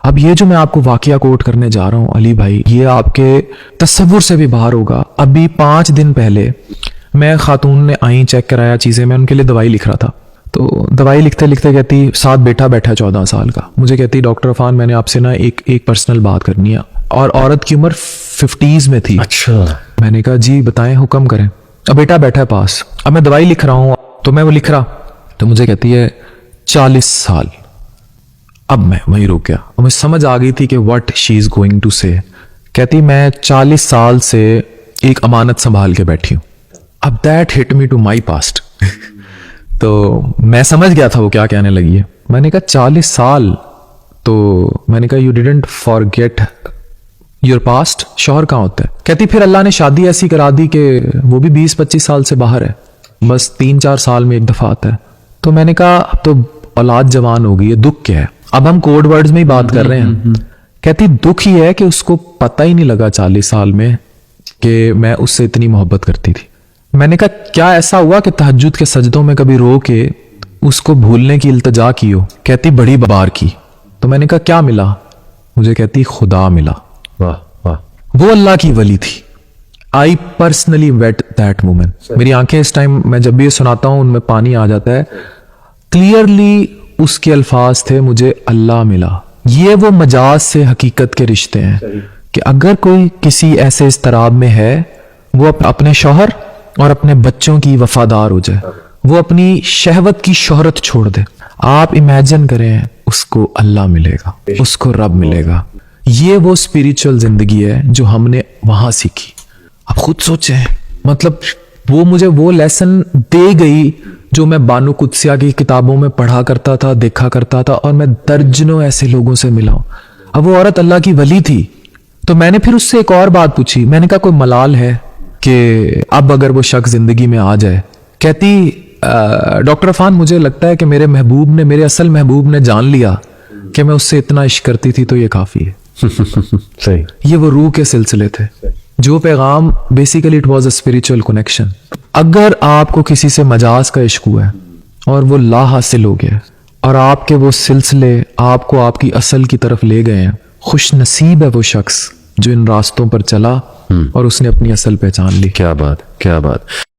اب یہ جو میں آپ کو واقعہ کوٹ کرنے جا رہا ہوں علی بھائی، یہ آپ کے تصور سے بھی باہر ہوگا. ابھی 5 دن پہلے میں خاتون نے آئیں، چیک کرایا چیزیں، میں ان کے لیے دوائی لکھ رہا تھا. تو دوائی لکھتے لکھتے کہتی، ساتھ بیٹا ہے 14 سال کا، مجھے کہتی ڈاکٹر عفان میں نے آپ سے نا ایک پرسنل بات کرنی ہے. اور عورت کی عمر 50s میں تھی. اچھا. میں نے کہا جی بتائیں، حکم کریں. اب بیٹا بیٹھا ہے پاس، اب میں دوائی لکھ رہا ہوں تو میں وہ لکھ رہا تو مجھے کہتی ہے 40 سال. اب میں وہیں رک گیا اور مجھے سمجھ آ گئی تھی کہ what she is going to say. کہتی میں 40 سال سے ایک امانت سنبھال کے بیٹھی ہوں. اب that hit me to my past. تو میں سمجھ گیا تھا وہ کیا کہنے لگی ہے. میں نے کہا 40 سال، تو میں نے کہا you didn't forget your past. شوہر کہاں ہوتا ہے؟ کہتی پھر اللہ نے شادی ایسی کرا دی کہ وہ بھی 20-25 سال سے باہر ہے، بس 3-4 سال میں ایک دفعہ آتا ہے. تو میں نے کہا اب تو اولاد جوان ہو گئی ہے، دکھ کیا ہے؟ اب ہم کوڈ ورڈز میں ہی بات کر رہے ہیں. کہتی دکھ ہی ہے کہ اس کو پتہ ہی نہیں لگا 40 سال میں کہ میں اس سے اتنی محبت کرتی تھی. میں نے کہا کیا ایسا ہوا کہ تہجد کے سجدوں میں کبھی رو کے اس کو بھولنے کی التجا کی ہو؟ کہتی بڑی بار کی. تو میں نے کہا کیا ملا؟ مجھے کہتی خدا ملا. واہ واہ. وہ اللہ کی ولی تھی. I personally wait that moment. میری آنکھیں اس ٹائم میں جب بھی یہ سناتا ہوں ان میں پانی آ جاتا ہے. کلیئرلی اس کے الفاظ تھے مجھے اللہ ملا. یہ وہ مجاز سے حقیقت کے رشتے ہیں کہ اگر کوئی کسی ایسے اضطراب میں ہے، وہ اپنے شوہر اور اپنے بچوں کی وفادار ہو جائے، وہ اپنی شہوت کی شہرت چھوڑ دے. آپ امیجن کریں اس کو اللہ ملے گا، اس کو رب ملے گا. یہ وہ اسپریچول زندگی ہے جو ہم نے وہاں سیکھی. اب خود سوچیں، مطلب وہ مجھے وہ لیسن دے گئی جو میں بانو قدسیہ کی کتابوں میں پڑھا کرتا تھا، دیکھا کرتا تھا، اور میں درجنوں ایسے لوگوں سے ملا ہوں. اب وہ عورت اللہ کی ولی تھی. تو میں نے پھر اس سے ایک اور بات پوچھی. میں نے کہا کوئی ملال ہے کہ اب اگر وہ شخص زندگی میں آ جائے؟ کہتی ڈاکٹر عفان مجھے لگتا ہے کہ میرے محبوب نے، میرے اصل محبوب نے جان لیا کہ میں اس سے اتنا عشق کرتی تھی، تو یہ کافی ہے. صحیح. یہ وہ روح کے سلسلے تھے جو پیغام basically it was a spiritual connection. اگر آپ کو کسی سے مجاز کا عشق ہوا ہے اور وہ لا حاصل ہو گیا اور آپ کے وہ سلسلے آپ کو آپ کی اصل کی طرف لے گئے ہیں، خوش نصیب ہے وہ شخص جو ان راستوں پر چلا اور اس نے اپنی اصل پہچان لی. کیا بات، کیا بات.